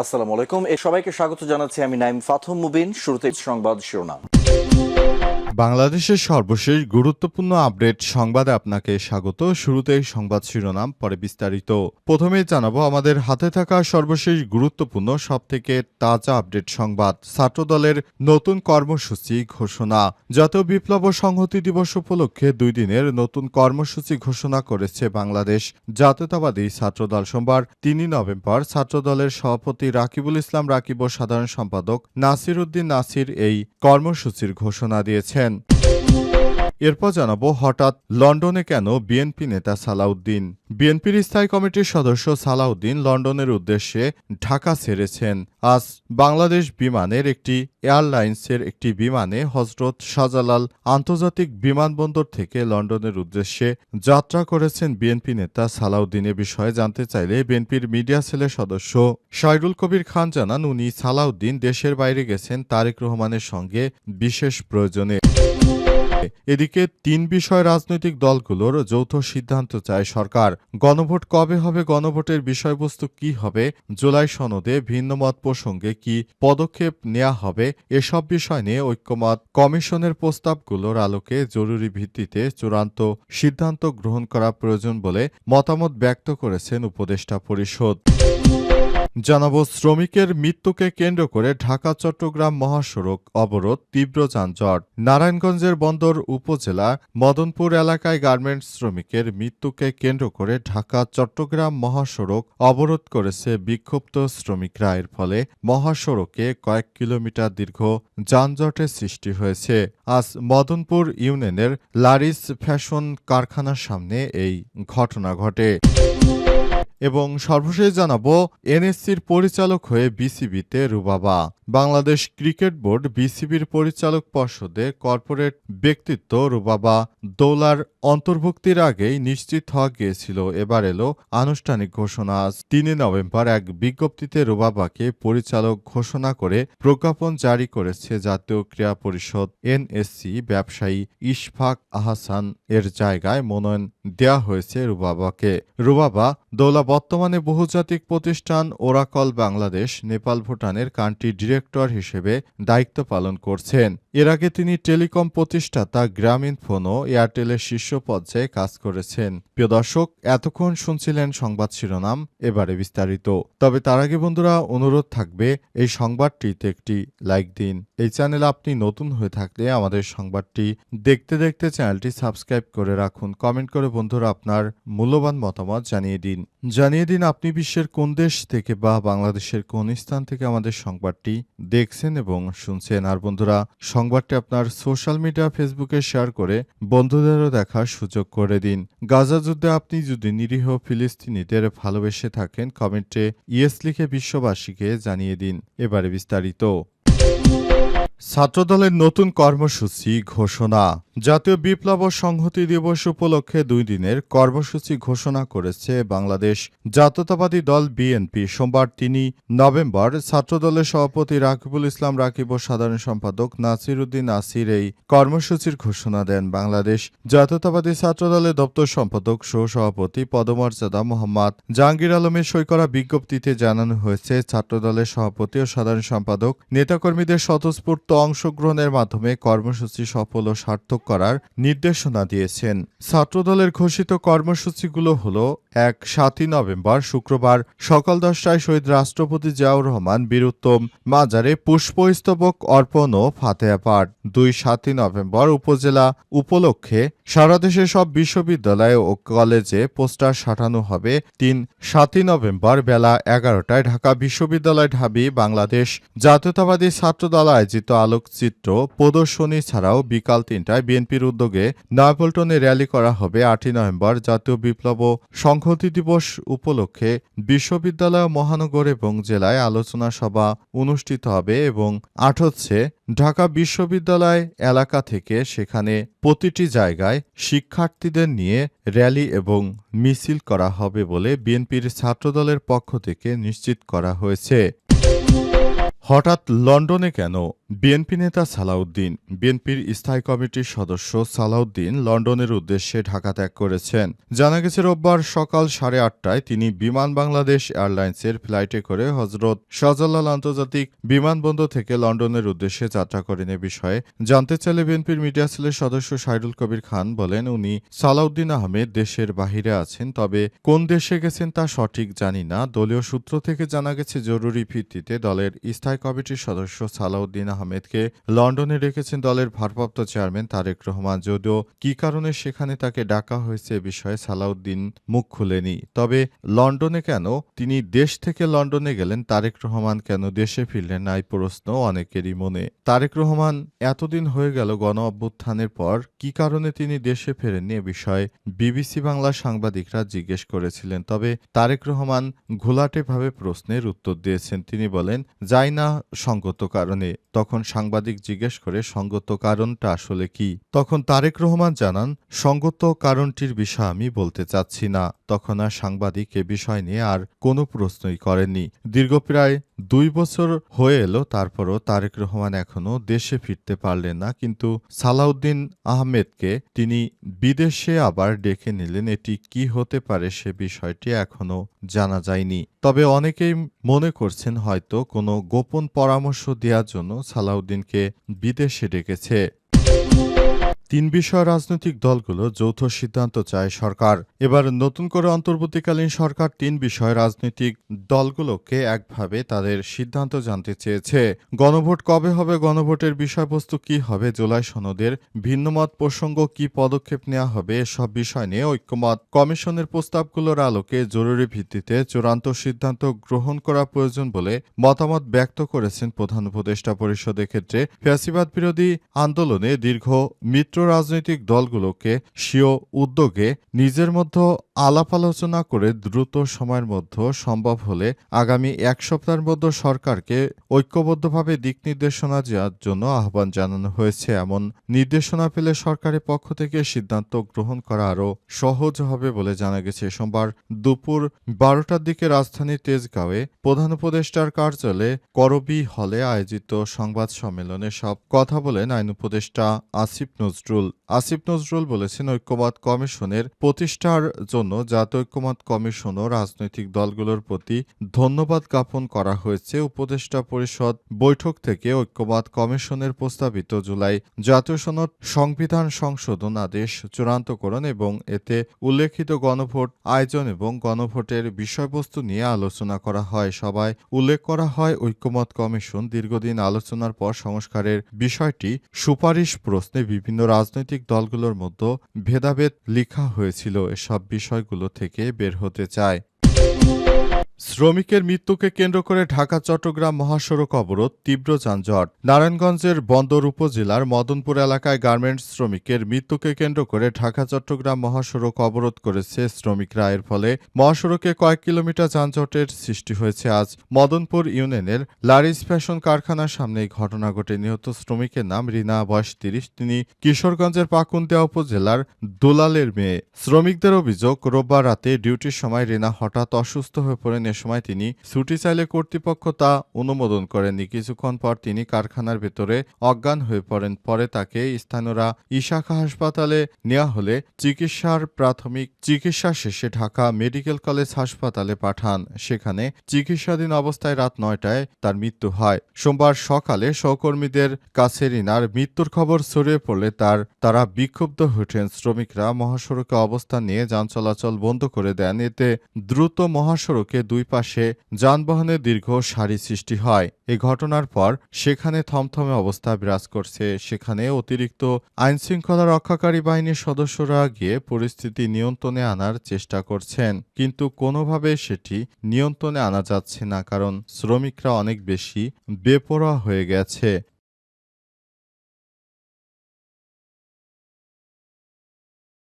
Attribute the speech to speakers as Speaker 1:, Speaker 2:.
Speaker 1: আসসালামু আলাইকুম। সবাইকে স্বাগত জানাচ্ছি আমি নাইম ফাথম মুবিন। শুরুতে সংবাদ শিরোনাম।
Speaker 2: বাংলাদেশের সর্বশেষ গুরুত্বপূর্ণ আপডেট সংবাদে আপনাকে স্বাগত। শুরুতেই সংবাদ শিরোনাম, পরে বিস্তারিত। প্রথমেই জানাবো আমাদের হাতে থাকা সর্বশেষ গুরুত্বপূর্ণ সবথেকে তাজা আপডেট সংবাদ। ছাত্রদলের নতুন কর্মসূচি ঘোষণা। জাতীয় বিপ্লব ও সংহতি দিবস উপলক্ষে 2 দিনের নতুন কর্মসূচি ঘোষণা করেছে বাংলাদেশ জাতীয়তাবাদী ছাত্রদল। সোমবার 3 নভেম্বর ছাত্রদলের সভাপতি রাকিবুল ইসলাম রাকিব ও সাধারণ সম্পাদক নাসির উদ্দিন নাসির এই কর্মসূচির ঘোষণা দিয়েছেন। এরপর জানাবো হঠাৎ লন্ডনে কেন বিএনপি নেতা সালাউদ্দিন। বিএনপির স্থায়ী কমিটির সদস্য সালাউদ্দিন লন্ডনের উদ্দেশ্যে ঢাকা ছেড়েছেন। আজ বাংলাদেশ বিমানের একটি এয়ারলাইন্সের একটি বিমানে হজরত শাহজালাল আন্তর্জাতিক বিমানবন্দর থেকে লন্ডনের উদ্দেশ্যে যাত্রা করেছেন বিএনপি নেতা সালাউদ্দিন। এ বিষয়ে জানতে চাইলে বিএনপির মিডিয়া সেলের সদস্য শায়রুল কবির খান জানান, উনি সালাউদ্দিন দেশের বাইরে গেছেন তারেক রহমানের সঙ্গে বিশেষ প্রয়োজনে। এদিকে 3 বিষয় রাজনৈতিক দলগুলোর যৌথ সিদ্ধান্ত চায় সরকার। গণভোট কবে হবে, গণভোটের বিষয়বস্তু কি হবে, জুলাই সনদে ভিন্নমত প্রসঙ্গে কি পদক্ষেপ নেওয়া হবে, এসব বিষয় নিয়ে ঐক্যমত কমিশনের প্রস্তাবগুলোর আলোকে জরুরি ভিত্তিতে চূড়ান্ত সিদ্ধান্ত গ্রহণ করা প্রয়োজন বলে মতামত ব্যক্ত করেছেন উপদেষ্টা পরিষদ। জানাবো শ্রমিকের মৃত্যুকে কেন্দ্র করে ঢাকা চট্টগ্রাম মহাসড়ক অবরোধ, তীব্র যানজট। নারায়ণগঞ্জের বন্দর উপজেলা মদনপুর এলাকায় গার্মেন্টস শ্রমিকের মৃত্যুকে কেন্দ্র করে ঢাকা চট্টগ্রাম মহাসড়ক অবরোধ করেছে বিক্ষুব্ধ শ্রমিকরা। এর ফলে মহাসড়কে কয়েক কিলোমিটার দীর্ঘ যানজটের সৃষ্টি হয়েছে। আজ মদনপুর ইউনিয়নের লারিস ফ্যাশন কারখানার সামনে এই ঘটনা ঘটে। এবং সর্বশেষ জানাবো এনএসসির পরিচালক হয়ে বিসিবিতে রুবাবা। বাংলাদেশ ক্রিকেট বোর্ড বিসিবির পরিচালক পর্ষদে কর্পোরেট ব্যক্তিত্ব রুবাবা দৌলার অন্তর্ভুক্তির আগেই নিশ্চিত হওয়া গিয়েছিল। এবার এলো আনুষ্ঠানিক ঘোষণা। আজ 3 নভেম্বর এক বিজ্ঞপ্তিতে রুবাবাকে পরিচালক ঘোষণা করে প্রজ্ঞাপন জারি করেছে জাতীয় ক্রীড়া পরিষদ। এনএসসি ব্যবসায়ী ইশফাক আহসান এর জায়গায় মনোনয়ন দেওয়া হয়েছে রুবাবাকে। রুবাবা দৌলা বর্তমানে বহুজাতিক প্রতিষ্ঠান ওরাকল বাংলাদেশ নেপাল ভুটানের কান্ট্রি ডিরেক্টর হিসেবে দায়িত্ব পালন করছেন। এর আগে তিনি টেলিকম প্রতিষ্ঠাতা গ্রামীণফোন ও এয়ারটেলের শীর্ষ পর্যায়ে কাজ করেছেন। প্রিয় দর্শক, এতক্ষণ শুনছিলেন সংবাদ শিরোনাম, এবারে বিস্তারিত। তবে তার আগে বন্ধুরা অনুরোধ থাকবে এই সংবাদটিতে একটি লাইক দিন। এই চ্যানেলে আপনি নতুন হয়ে থাকলে আমাদের সংবাদটি দেখতে দেখতে চ্যানেলটি সাবস্ক্রাইব করে রাখুন। কমেন্ট করে বন্ধুরা আপনার মূল্যবান মতামত জানিয়ে দিন আপনি বিশ্বের কোন দেশ থেকে বা বাংলাদেশের কোন স্থান থেকে আমাদের সংবাদটি দেখছেন এবং শুনছেন। আর বন্ধুরা সংবাদটি আপনার সোশ্যাল মিডিয়া ফেসবুকে শেয়ার করে বন্ধুদেরও দেখার সুযোগ করে দিন। গাজা যুদ্ধে আপনি যদি নিরীহ ফিলিস্তিনিদের ভালোবেসে থাকেন কমেন্টে ইয়েস লিখে বিশ্ববাসীকে জানিয়ে দিন। এবারে বিস্তারিত। ছাত্রদলের নতুন কর্মসূচি ঘোষণা। জাতীয় বিপ্লব ও সংহতি দিবস উপলক্ষে 2 দিনের কর্মসূচি ঘোষণা করেছে বাংলাদেশ জাতীয়তাবাদী দল বিএনপি। সোমবার 3 নভেম্বর ছাত্রদলের সভাপতি রাকিবুল ইসলাম রাকিব ও সাধারণ সম্পাদক নাসির উদ্দিন নাসির এই কর্মসূচির ঘোষণা দেন। বাংলাদেশ জাতীয়তাবাদী ছাত্রদলের দপ্তর সম্পাদক সহ সভাপতি পদমর্যাদা মোহাম্মদ জাহাঙ্গীর আলমের সই করা বিজ্ঞপ্তিতে জানানো হয়েছে, ছাত্রদলের সভাপতি ও সাধারণ সম্পাদক নেতাকর্মীদের স্বতঃস্ফূর্ত অংশগ্রহণের মাধ্যমে কর্মসূচি সফল ও সার্থক করার নির্দেশনা দিয়েছেন। ছাত্রদলের ঘোষিত কর্মসূচিগুলো হল: 1 7 নভেম্বর শুক্রবার সকাল 10টায় শহীদ রাষ্ট্রপতি জিয়াউর রহমান বীরুত্তম মাজারে পুষ্পস্তবক অর্পণ ও ফাতেহা পাঠ। 2 7 নভেম্বর উপজেলা উপলক্ষে সারা দেশের সব বিশ্ববিদ্যালয় ও কলেজে পোস্টার সাঁটানো হবে। 3 7 নভেম্বর বেলা 11টায় ঢাকা বিশ্ববিদ্যালয় ঢাবি বাংলাদেশ জাতীয়তাবাদী ছাত্রদল আয়োজিত আলোকচিত্র প্রদর্শনী ছাড়াও বিকাল 3টায় বিএনপির উদ্যোগে নয়াপল্টনে র্যালি করা হবে। 8 নভেম্বর জাতীয় বিপ্লব ও সংহতি দিবস উপলক্ষে বিশ্ববিদ্যালয়, মহানগর এবং জেলায় আলোচনা সভা অনুষ্ঠিত হবে এবং 8 হচ্ছে ঢাকা বিশ্ববিদ্যালয় এলাকা থেকে সেখানে প্রতিটি জায়গায় শিক্ষার্থীদের নিয়ে র্যালি এবং মিছিল করা হবে বলে বিএনপির ছাত্রদলের পক্ষ থেকে নিশ্চিত করা হয়েছে। হঠাৎ লন্ডনে কেন বিএনপি নেতা সালাউদ্দিন বিএনপির স্থায়ী কমিটির সদস্য সালাউদ্দিন লন্ডনের উদ্দেশ্যে ঢাকা ত্যাগ করেছেন। জানা গেছে রোববার সকাল 8:30টায় তিনি বিমান বাংলাদেশ এয়ারলাইন্সের ফ্লাইটে করে হজরত শাহজালাল আন্তর্জাতিক বিমানবন্দর থেকে লন্ডনের উদ্দেশ্যে যাত্রা করেন। এ বিষয়ে জানতে চাইলে বিএনপির মিডিয়া সেলের সদস্য সাইদুল কবির খান বলেন, উনি সালাউদ্দিন আহমেদ দেশের বাহিরে আছেন, তবে কোন দেশে গেছেন তা সঠিক জানি না। দলীয় সূত্র থেকে জানা গেছে জরুরি ভিত্তিতে দলের স্থায়ী কমিটির সদস্য সালাউদ্দিন আহমেদকে লন্ডনে রেখেছেন দলের ভারপ্রাপ্ত চেয়ারম্যান তারেক রহমান। যদিও কী কারণে সেখানে তাকে ডাকা হয়েছে এ বিষয়ে সালাউদ্দিন মুখ খুলেনি। তবে লন্ডনে কেন তিনি দেশ থেকে লন্ডনে গেলেন, তারেক রহমান কেন দেশে ফিরলেন না, এই প্রশ্ন অনেকেরই মনে। তারেক রহমান এতদিন হয়ে গেল গণ অভ্যুত্থানের পর কী কারণে তিনি দেশে ফেরেননি এ বিষয়ে বিবিসি বাংলার সাংবাদিকরা জিজ্ঞেস করেছিলেন। তবে তারেক রহমান ঘোলাটেভাবে প্রশ্নের উত্তর দিয়েছেন। তিনি বলেন, যাই না সঙ্গত কারণে। তখন সাংবাদিক জিজ্ঞেস করে সঙ্গত কারণটা আসলে কি। তখন তারেক রহমান জানান, সঙ্গত কারণটির বিষয় আমি বলতে চাচ্ছি না। তখন আর সাংবাদিক এ বিষয় নিয়ে আর কোনো প্রশ্নই করেননি। দীর্ঘ প্রায় 2 বছর হয়ে এলো, তারপরও তারেক রহমান এখনো দেশে ফিরতে পারলেন না। কিন্তু সালাউদ্দিন আহমেদকে তিনি বিদেশে আবার ডেকে নিলেন। এটি কি হতে পারে সে বিষয়টি এখনো জানা যায়নি। তবে অনেকেই মনে করছেন হয়তো কোনো গোপন পরামর্শ দেওয়ার জন্য সালাউদ্দিনকে বিদেশে ডেকেছে। 3 বিষয় রাজনৈতিক দলগুলো যৌথ সিদ্ধান্ত চায় সরকার। এবার নতুন করে অন্তর্বর্তীকালীন সরকার 3 বিষয় রাজনৈতিক দলগুলোকে একভাবে তাদের সিদ্ধান্ত জানতে চেয়েছে। গণভোট কবে হবে, গণভোটের বিষয়বস্তু কি হবে, জুলাই সনদের ভিন্নমত প্রসঙ্গ কি পদক্ষেপ নেওয়া হবে, এসব বিষয় নিয়ে ঐক্যমত কমিশনের প্রস্তাবগুলোর আলোকে জরুরি ভিত্তিতে চূড়ান্ত সিদ্ধান্ত গ্রহণ করা প্রয়োজন বলে মতামত ব্যক্ত করেছেন প্রধান উপদেষ্টা পরিষদ। ক্ষেত্রে ফ্যাসিবাদ বিরোধী আন্দোলনে দীর্ঘ মিত্র রাজনৈতিক দলগুলোকে স্বীয় উদ্যোগে নিজের মধ্যে আলাপ আলোচনা করে দ্রুত সময়ের মধ্যে সম্ভব হলে আগামী 1 সপ্তাহের মধ্যে সরকারকে ঐক্যবদ্ধভাবে দিক নির্দেশনা দেওয়ার জন্য আহ্বান জানানো হয়েছে। এমন নির্দেশনা পেলে সরকারের পক্ষ থেকে সিদ্ধান্ত গ্রহণ করা আরও সহজ হবে বলে জানা গেছে। সোমবার দুপুর 12টার দিকে রাজধানীর তেজগাঁওয়ে প্রধান উপদেষ্টার কার্যালয়ে করবি হলে আয়োজিত সংবাদ সম্মেলনে সব কথা বলেন আইন উপদেষ্টা আসিফ নজরুল বলেছেন, ঐক্যমত কমিশনের প্রতিষ্ঠার জন্য জাতীয় ঐক্যমত কমিশন ও রাজনৈতিক দলগুলোর প্রতি ধন্যবাদ জ্ঞাপন করা হয়েছে। উপদেষ্টা পরিষদ বৈঠক থেকে ঐক্যমত কমিশনের প্রস্তাবিত জুলাই জাতীয় সনদ সংবিধান সংশোধন আদেশ চূড়ান্তকরণ এবং এতে উল্লেখিত গণভোট আয়োজন এবং গণভোটের বিষয়বস্তু নিয়ে আলোচনা করা হয়। সভায় উল্লেখ করা হয়, ঐক্যমত কমিশন দীর্ঘদিন আলোচনার পর সংস্কারের বিষয়টি সুপারিশ প্রশ্নে বিভিন্ন রাজনৈতিক দলগুলোর মধ্যে ভেদাভেদ লিখা হয়েছিল। এসব বিষয়গুলো থেকে বের হতে চায়। শ্রমিকের মৃত্যুকে কেন্দ্র করে ঢাকা চট্টগ্রাম মহাসড়ক অবরোধ, তীব্র যানজট। নারায়ণগঞ্জের বন্দর উপজেলার মদনপুর এলাকায় গার্মেন্টস শ্রমিকের মৃত্যুকে কেন্দ্র করে ঢাকা চট্টগ্রাম মহাসড়ক অবরোধ করেছে শ্রমিকরা। এর ফলে মহাসড়কে কয়েক কিলোমিটার যানজটের সৃষ্টি হয়েছে। আজ মদনপুর ইউনিয়নের লারিস ফ্যাশন কারখানার সামনে এই ঘটনা ঘটে। নিহত শ্রমিকের নাম রিনা, বয়স 30। তিনি কিশোরগঞ্জের পাকুন্দিয়া উপজেলার দুলালের মেয়ে। শ্রমিকদের অভিযোগ, রোববার রাতে ডিউটির সময় রিনা হঠাৎ অসুস্থ হয়ে পড়েন। এ সময় তিনি ছুটি চাইলে কর্তৃপক্ষ তা অনুমোদন করেননি। কিছুক্ষণ পর তিনি কারখানার ভেতরে অজ্ঞান হয়ে পড়েন। পরে তাকে স্থানীয়রা ইশাখা হাসপাতালে নেওয়া হলে প্রাথমিক চিকিৎসা শেষে ঢাকা মেডিকেল কলেজ হাসপাতালে পাঠান। সেখানে চিকিৎসাধীন অবস্থায় রাত 9টায় তার মৃত্যু হয়। সোমবার সকালে সহকর্মীদের কাছে রিনার মৃত্যুর খবর ছড়িয়ে পড়লে তারা বিক্ষুব্ধ হয়ে ওঠেন। শ্রমিকরা মহাসড়কে অবস্থান নিয়ে যান চলাচল বন্ধ করে দেন। এতে দ্রুত মহাসড়কে দুই পাশে যানবাহনের দীর্ঘ সারি সৃষ্টি হয়। এই ঘটনার পর সেখানে থমথমে অবস্থা বিরাজ করছে। সেখানে অতিরিক্ত আইনশৃঙ্খলা রক্ষাকারী বাহিনীর সদস্যরা গিয়ে পরিস্থিতি নিয়ন্ত্রণে আনার চেষ্টা করছেন, কিন্তু কোনোভাবে সেটি নিয়ন্ত্রণে আনা যাচ্ছে না, কারণ শ্রমিকরা অনেক বেশি বেপরোয়া হয়ে গেছে।